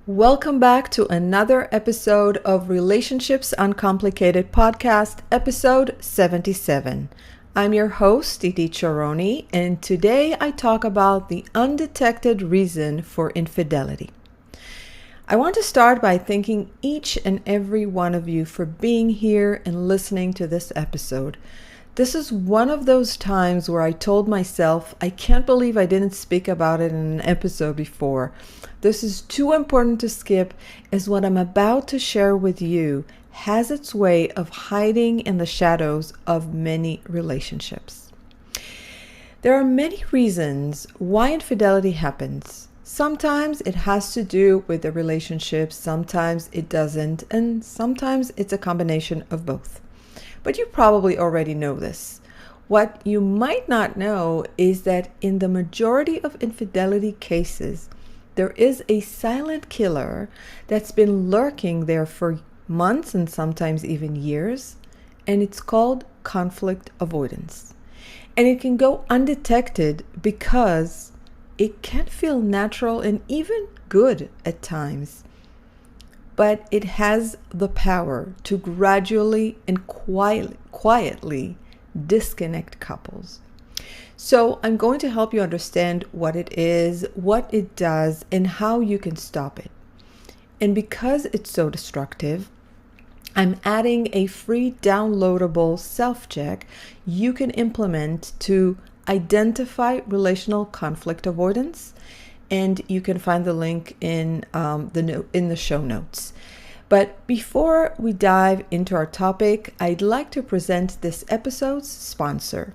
Welcome back to another episode of Relationships Uncomplicated podcast, episode 77. I'm your host, Edith Charoni, and today I talk about the undetected reason for infidelity. I want to start by thanking each and every one of you for being here and listening to this episode. This is one of those times where I told myself, I can't believe I didn't speak about it in an episode before. This is too important to skip, as what I'm about to share with you has its way of hiding in the shadows of many relationships. There are many reasons why infidelity happens. Sometimes it has to do with the relationship, sometimes it doesn't, and sometimes it's a combination of both. But you probably already know this. What you might not know is that in the majority of infidelity cases, there is a silent killer that's been lurking there for months and sometimes even years, and it's called conflict avoidance. And it can go undetected because it can feel natural and even good at times. But it has the power to gradually and quietly disconnect couples. So I'm going to help you understand what it is, what it does, and how you can stop it. And because it's so destructive, I'm adding a free downloadable self-check you can implement to identify relational conflict avoidance. And you can find the link in the show notes. But before we dive into our topic, I'd like to present this episode's sponsor.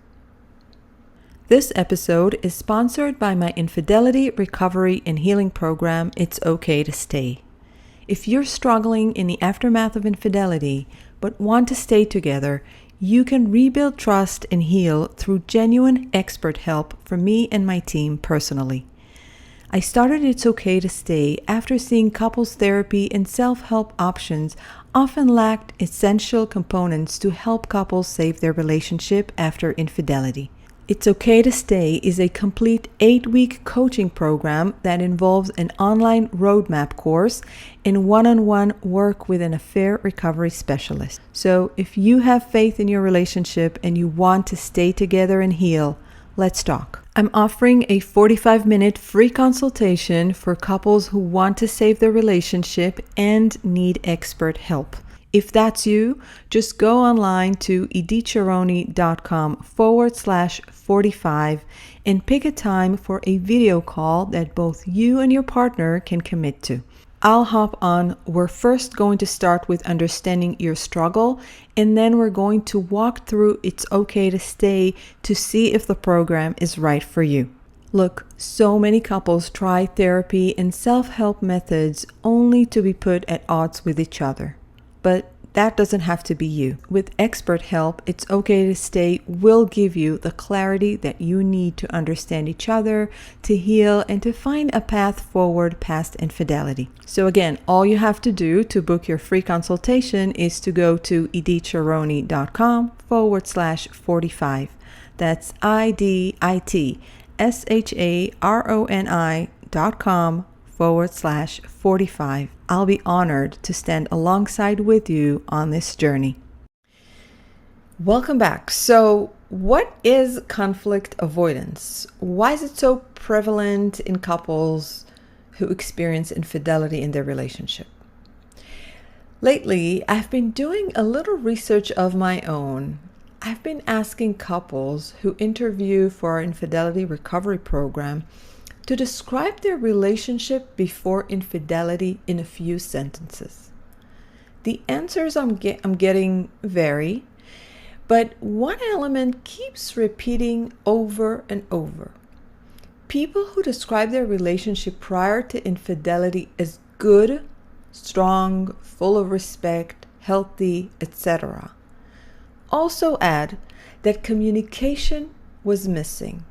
This episode is sponsored by my infidelity recovery and healing program, It's Okay to Stay. If you're struggling in the aftermath of infidelity but want to stay together, you can rebuild trust and heal through genuine expert help from me and my team personally. I started It's Okay to Stay after seeing couples therapy and self-help options often lacked essential components to help couples save their relationship after infidelity. It's Okay to Stay is a complete 8-week coaching program that involves an online roadmap course and one-on-one work with an affair recovery specialist. So if you have faith in your relationship and you want to stay together and heal, let's talk. I'm offering a 45-minute free consultation for couples who want to save their relationship and need expert help. If that's you, just go online to edithcharoni.com/45 and pick a time for a video call that both you and your partner can commit to. I'll hop on. We're first going to start with understanding your struggle, and then we're going to walk through It's Okay to Stay to see if the program is right for you. Look, so many couples try therapy and self-help methods only to be put at odds with each other. But that doesn't have to be you. With expert help, It's Okay to Stay will give you the clarity that you need to understand each other, to heal, and to find a path forward past infidelity. So again, all you have to do to book your free consultation is to go to edithcharoni.com/45. That's iditcharoni.com/45. I'll be honored to stand alongside with you on this journey. Welcome back. So, what is conflict avoidance? Why is it so prevalent in couples who experience infidelity in their relationship? Lately, I've been doing a little research of my own. I've been asking couples who interview for our infidelity recovery program to describe their relationship before infidelity in a few sentences. The answers I'm getting vary, but one element keeps repeating over and over. People who describe their relationship prior to infidelity as good, strong, full of respect, healthy, etc. also add that communication was missing.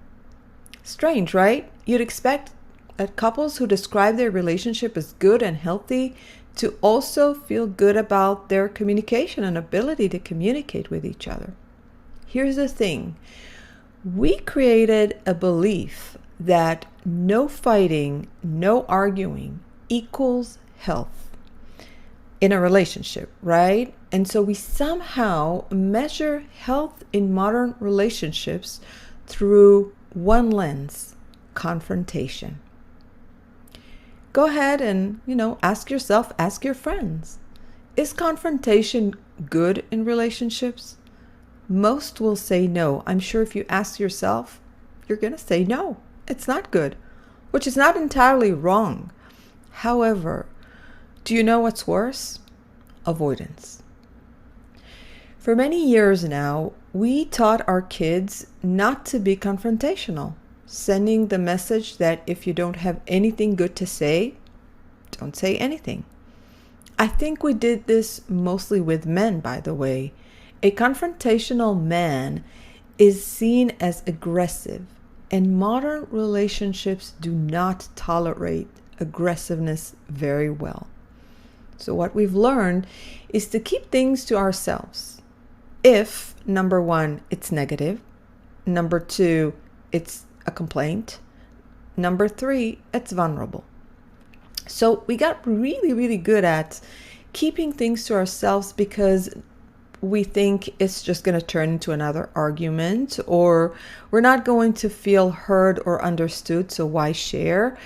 Strange, right? You'd expect that couples who describe their relationship as good and healthy to also feel good about their communication and ability to communicate with each other. Here's the thing. We created a belief that no fighting, no arguing equals health in a relationship, right? And so we somehow measure health in modern relationships through one lens: confrontation. Go ahead and, ask yourself, ask your friends, is confrontation good in relationships? Most will say no. I'm sure if you ask yourself, you're going to say no, it's not good, which is not entirely wrong. However, do you know what's worse? Avoidance. For many years now, we taught our kids not to be confrontational, sending the message that if you don't have anything good to say, don't say anything. I think we did this mostly with men, by the way. A confrontational man is seen as aggressive, and modern relationships do not tolerate aggressiveness very well. So what we've learned is to keep things to ourselves. If, number one, it's negative, number two, it's a complaint, number three, it's vulnerable. So we got really, really good at keeping things to ourselves because we think it's just going to turn into another argument, or we're not going to feel heard or understood, so why share?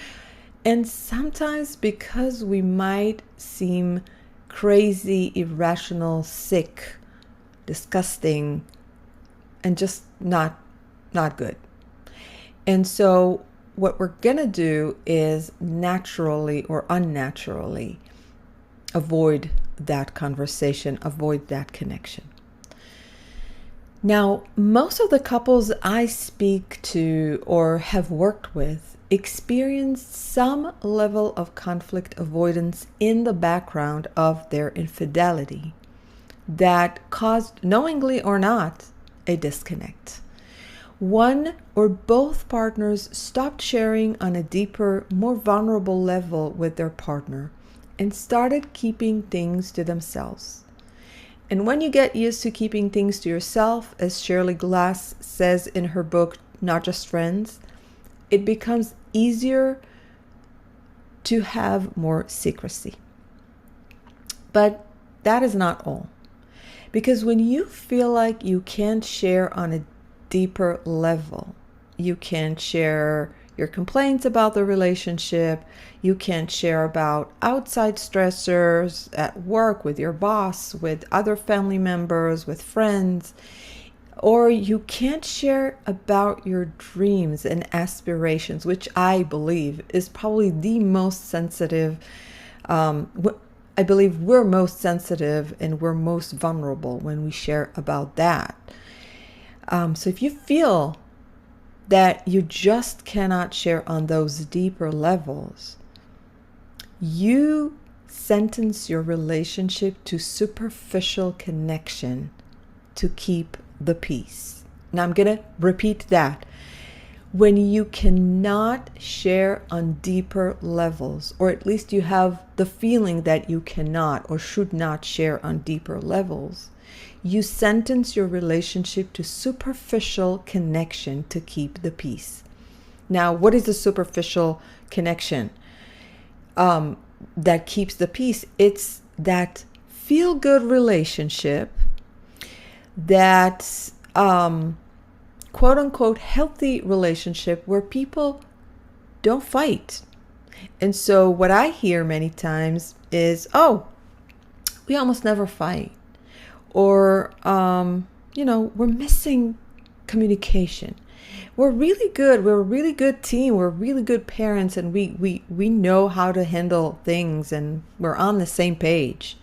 And sometimes because we might seem crazy, irrational, sick, disgusting, and just not good. And so what we're going to do is naturally or unnaturally avoid that conversation, avoid that connection. Now, most of the couples I speak to or have worked with experience some level of conflict avoidance in the background of their infidelity that caused, knowingly or not, a disconnect. One or both partners stopped sharing on a deeper, more vulnerable level with their partner and started keeping things to themselves. And when you get used to keeping things to yourself, as Shirley Glass says in her book, Not Just Friends, it becomes easier to have more secrecy. But that is not all. Because when you feel like you can't share on a deeper level, you can't share your complaints about the relationship, you can't share about outside stressors at work, with your boss, with other family members, with friends, or you can't share about your dreams and aspirations, which I believe is probably the most sensitive. I believe we're most sensitive and we're most vulnerable when we share about that. So if you feel that you just cannot share on those deeper levels, you sentence your relationship to superficial connection to keep the peace. Now I'm going to repeat that. When you cannot share on deeper levels, or at least you have the feeling that you cannot or should not share on deeper levels, you sentence your relationship to superficial connection to keep the peace. Now, what is the superficial connection that keeps the peace? It's that feel-good relationship, that quote-unquote healthy relationship where people don't fight. And so what I hear many times is, oh, we almost never fight. Or, we're missing communication. We're really good. We're a really good team. We're really good parents, and we know how to handle things, and we're on the same page.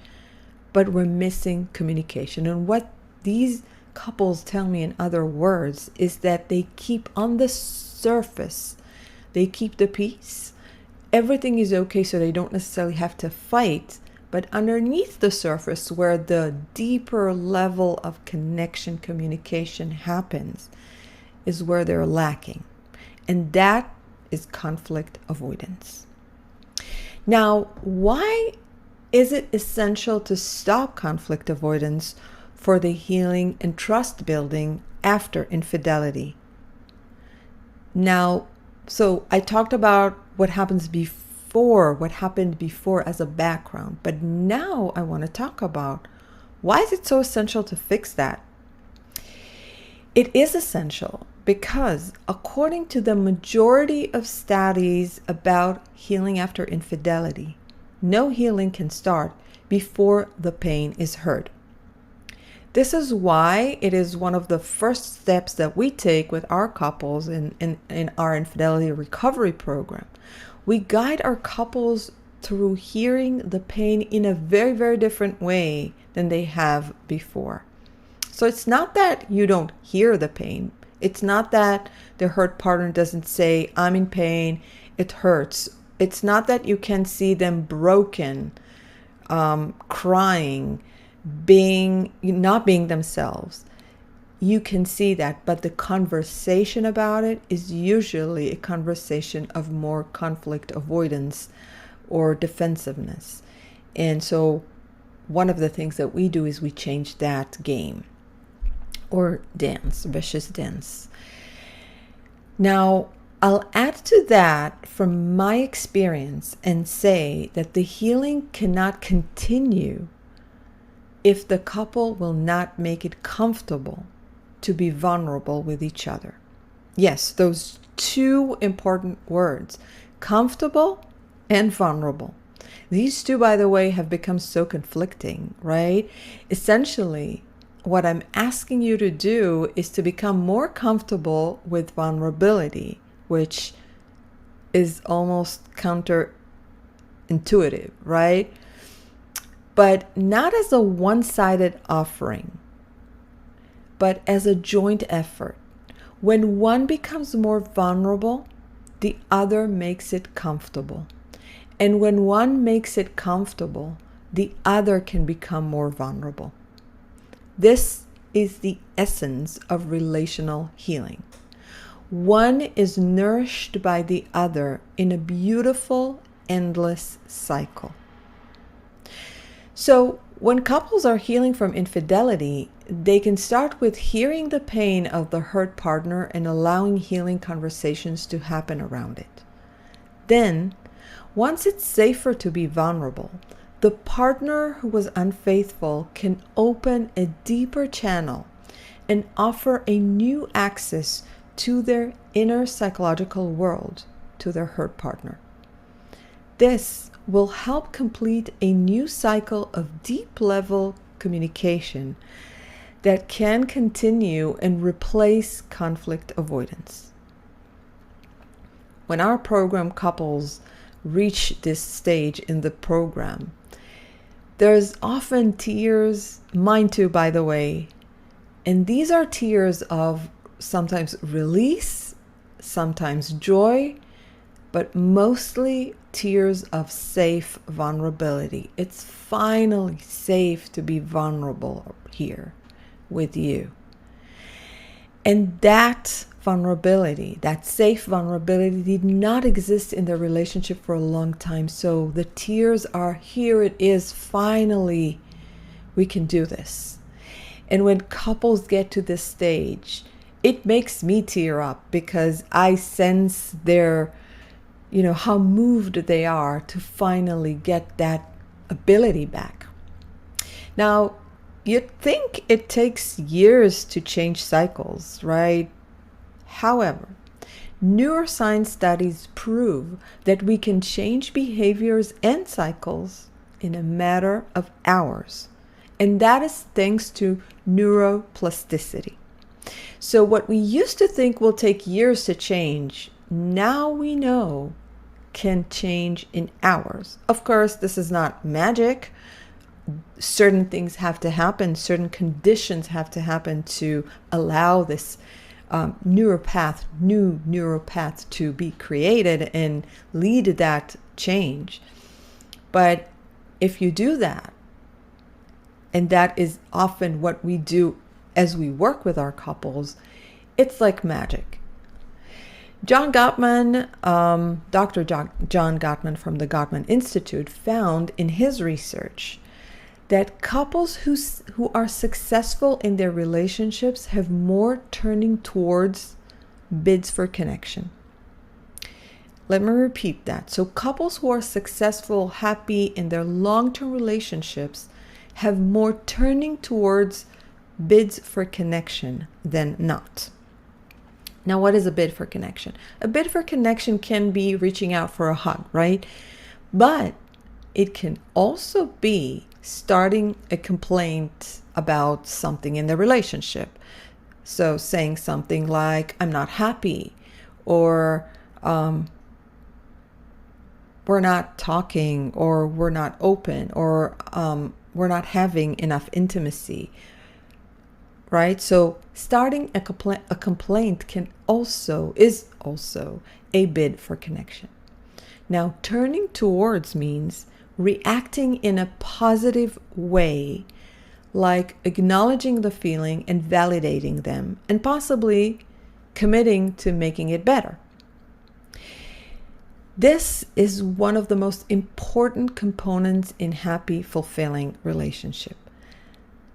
But we're missing communication. And what these couples tell me, in other words, is that they keep on the surface, they keep the peace. Everything is okay, so they don't necessarily have to fight. But underneath the surface, where the deeper level of connection, communication happens, is where they're lacking. And that is conflict avoidance. Now, why is it essential to stop conflict avoidance for the healing and trust building after infidelity? Now, so I talked about what happens before before, what happened before as a background. But now I want to talk about why is it so essential to fix that? It is essential because according to the majority of studies about healing after infidelity, no healing can start before the pain is heard. This is why it is one of the first steps that we take with our couples in our infidelity recovery program. We guide our couples through hearing the pain in a very, very different way than they have before. So it's not that you don't hear the pain. It's not that the hurt partner doesn't say, I'm in pain, it hurts. It's not that you can see them broken, crying, not being themselves. You can see that, but the conversation about it is usually a conversation of more conflict avoidance or defensiveness. And so one of the things that we do is we change that game or dance, vicious dance. Now, I'll add to that from my experience and say that the healing cannot continue if the couple will not make it comfortable to be vulnerable with each other. Yes, those two important words, comfortable and vulnerable. These two, by the way, have become so conflicting, right? Essentially, what I'm asking you to do is to become more comfortable with vulnerability, which is almost counterintuitive, right? But not as a one-sided offering, but as a joint effort. When one becomes more vulnerable, the other makes it comfortable. And when one makes it comfortable, the other can become more vulnerable. This is the essence of relational healing. One is nourished by the other in a beautiful, endless cycle. So when couples are healing from infidelity, they can start with hearing the pain of the hurt partner and allowing healing conversations to happen around it. Then, once it's safer to be vulnerable, the partner who was unfaithful can open a deeper channel and offer a new access to their inner psychological world to their hurt partner. This will help complete a new cycle of deep-level communication that can continue and replace conflict avoidance. When our program couples reach this stage in the program, there's often tears, mine too, by the way, and these are tears of sometimes release, sometimes joy, but mostly tears of safe vulnerability. It's finally safe to be vulnerable here with you. And that vulnerability, that safe vulnerability, did not exist in the relationship for a long time. So the tears are here. It is finally, we can do this. And when couples get to this stage, it makes me tear up because I sense their, how moved they are to finally get that ability back. Now, you'd think it takes years to change cycles, right? However, neuroscience studies prove that we can change behaviors and cycles in a matter of hours. And that is thanks to neuroplasticity. So what we used to think will take years to change, now we know can change in hours. Of course, this is not magic. Certain things have to happen, certain conditions have to happen to allow this new neuropath to be created and lead to that change. But if you do that, and that is often what we do as we work with our couples, it's like magic. John Gottman, Dr. John Gottman from the Gottman Institute found in his research that couples who are successful in their relationships have more turning towards bids for connection. Let me repeat that. So couples who are successful, happy in their long-term relationships have more turning towards bids for connection than not. Now, what is a bid for connection? A bid for connection can be reaching out for a hug, right? But it can also be starting a complaint about something in the relationship. So saying something like, I'm not happy, or we're not talking, or we're not open, or we're not having enough intimacy, right? So starting a complaint is also a bid for connection. Now, turning towards means reacting in a positive way, like acknowledging the feeling and validating them, and possibly committing to making it better. This is one of the most important components in happy, fulfilling relationship.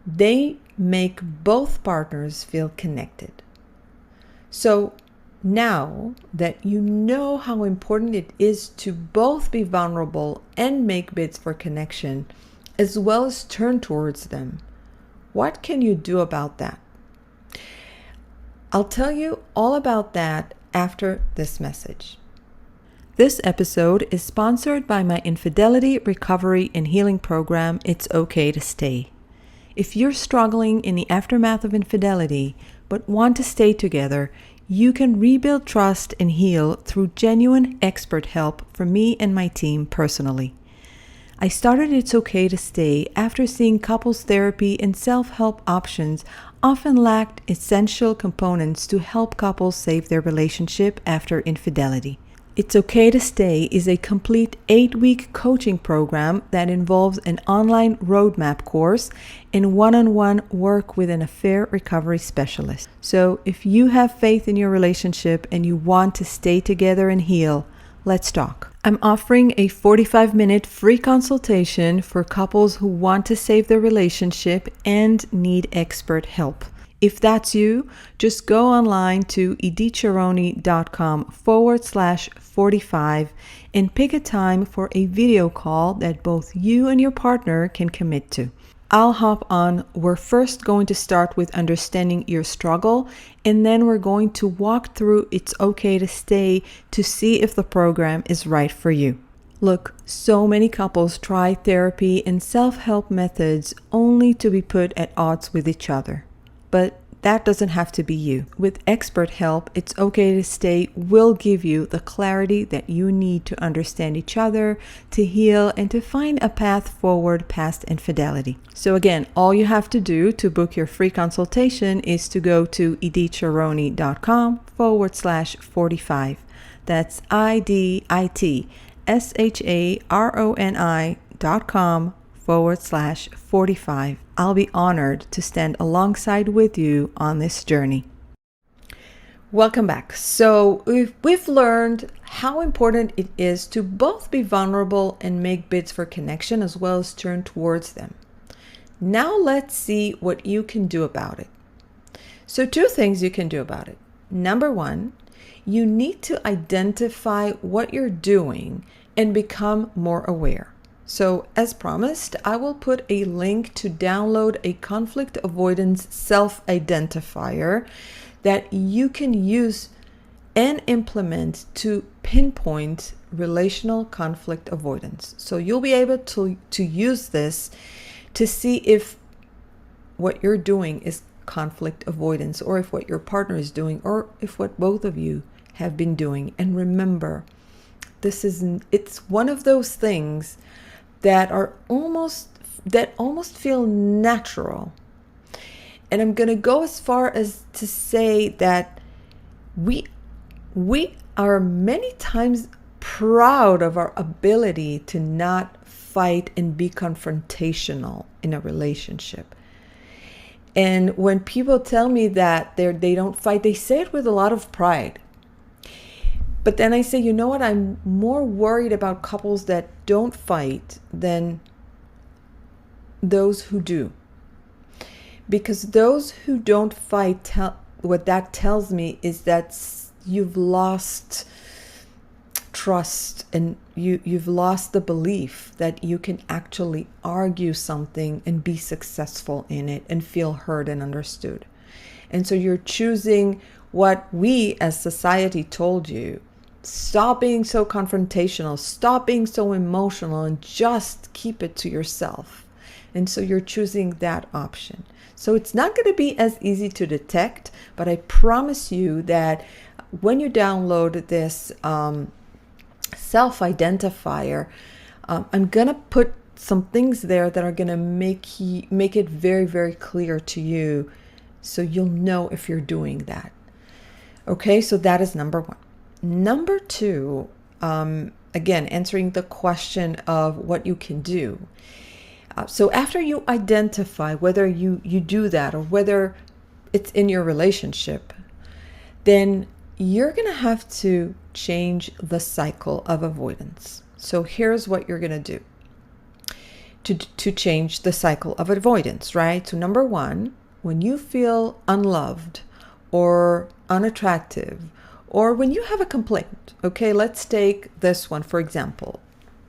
They make both partners feel connected. So now that you know how important it is to both be vulnerable and make bids for connection, as well as turn towards them, what can you do about that? I'll tell you all about that after this message. This episode is sponsored by my Infidelity Recovery and Healing Program, It's Okay to Stay. If you're struggling in the aftermath of infidelity but want to stay together, you can rebuild trust and heal through genuine expert help from me and my team personally. I started It's Okay to Stay after seeing couples therapy and self-help options often lacked essential components to help couples save their relationship after infidelity. It's Okay to Stay is a complete 8-week coaching program that involves an online roadmap course and one-on-one work with an affair recovery specialist. So if you have faith in your relationship and you want to stay together and heal, let's talk. I'm offering a 45-minute free consultation for couples who want to save their relationship and need expert help. If that's you, just go online to edithcheroni.com/45 and pick a time for a video call that both you and your partner can commit to. I'll hop on. We're first going to start with understanding your struggle, and then we're going to walk through It's Okay to Stay to see if the program is right for you. Look, so many couples try therapy and self-help methods only to be put at odds with each other. But that doesn't have to be you. With expert help, It's Okay to Stay will give you the clarity that you need to understand each other, to heal, and to find a path forward past infidelity. So again, all you have to do to book your free consultation is to go to edithcheroni.com/45. That's edithcheroni.com/45. I'll be honored to stand alongside with you on this journey. Welcome back. So we've learned how important it is to both be vulnerable and make bids for connection, as well as turn towards them. Now let's see what you can do about it. So 2 things you can do about it. Number 1, you need to identify what you're doing and become more aware. So as promised, I will put a link to download a conflict avoidance self-identifier that you can use and implement to pinpoint relational conflict avoidance. So you'll be able to use this to see if what you're doing is conflict avoidance, or if what your partner is doing, or if what both of you have been doing. And remember, it's one of those things that almost feel natural. And I'm going to go as far as to say that we are many times proud of our ability to not fight and be confrontational in a relationship. And when people tell me that they don't fight, they say it with a lot of pride. But then I say, you know what? I'm more worried about couples that don't fight than those who do. Because those who don't fight, what that tells me is that you've lost trust and you've lost the belief that you can actually argue something and be successful in it and feel heard and understood. And so you're choosing what we as society told you. Stop being so confrontational, stop being so emotional, and just keep it to yourself. And so you're choosing that option. So it's not going to be as easy to detect, but I promise you that when you download this self-identifier, I'm going to put some things there that are going to make it very, very clear to you, so you'll know if you're doing that. Okay, so that is number one. Number two, again, answering the question of what you can do. So after you identify whether you do that or whether it's in your relationship, then you're going to have to change the cycle of avoidance. So here's what you're going to do to change the cycle of avoidance, right? So number one, when you feel unloved or unattractive, or when you have a complaint, okay, let's take this one, for example.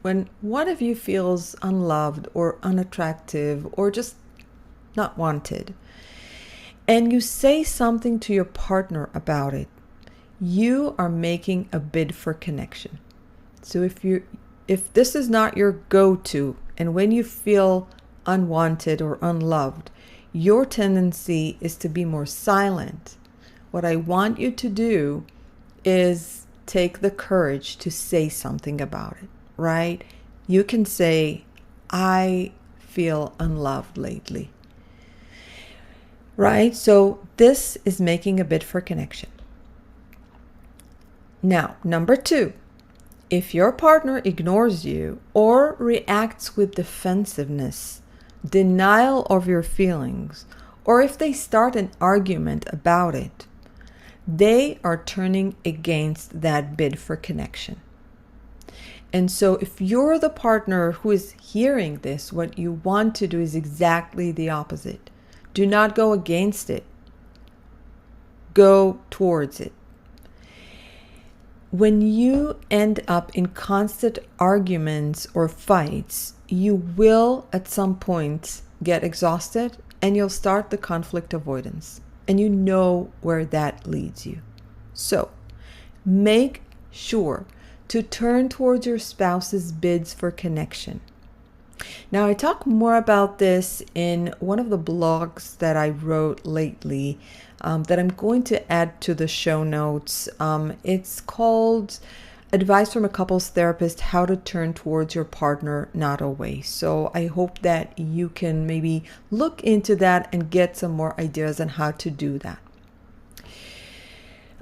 When one of you feels unloved or unattractive or just not wanted, and you say something to your partner about it, you are making a bid for connection. So if this is not your go-to, and when you feel unwanted or unloved, your tendency is to be more silent, what I want you to do is take the courage to say something about it, right? You can say, I feel unloved lately, right? So this is making a bid for connection. Now, number two, if your partner ignores you or reacts with defensiveness, denial of your feelings, or if they start an argument about it, they are turning against that bid for connection. And so if you're the partner who is hearing this, what you want to do is exactly the opposite. Do not go against it. Go towards it. When you end up in constant arguments or fights, you will at some point get exhausted and you'll start the conflict avoidance. And you know where that leads you. So make sure to turn towards your spouse's bids for connection. Now, I talk more about this in one of the blogs that I wrote lately that I'm going to add to the show notes. It's called Advice from a Couples Therapist, How to Turn Towards Your Partner, Not Away. So I hope that you can maybe look into that and get some more ideas on how to do that.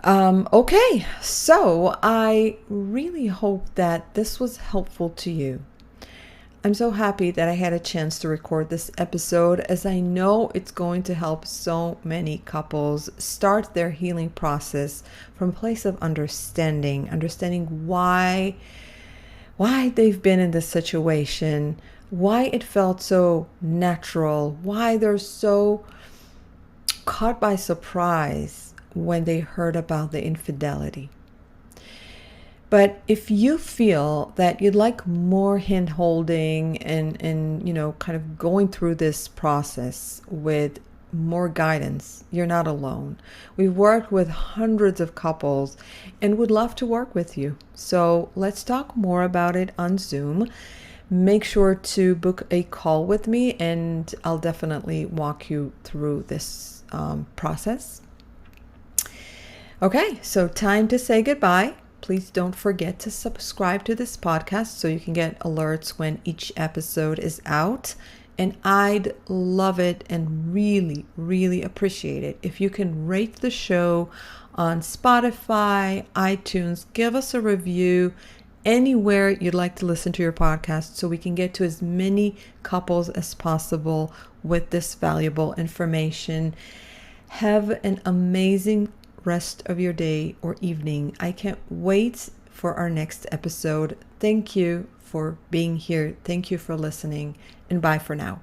Okay, so I really hope that this was helpful to you. I'm so happy that I had a chance to record this episode, as I know it's going to help so many couples start their healing process from a place of understanding why they've been in this situation, why it felt so natural, why they're so caught by surprise when they heard about the infidelity. But if you feel that you'd like more hand holding and kind of going through this process with more guidance, you're not alone. We've worked with hundreds of couples and would love to work with you. So let's talk more about it on Zoom. Make sure to book a call with me and I'll definitely walk you through this process. Okay, so time to say goodbye. Please don't forget to subscribe to this podcast so you can get alerts when each episode is out. And I'd love it and really, really appreciate it if you can rate the show on Spotify, iTunes, give us a review anywhere you'd like to listen to your podcast so we can get to as many couples as possible with this valuable information. Have an amazing rest of your day or evening. I can't wait for our next episode. Thank you for being here. Thank you for listening, and bye for now.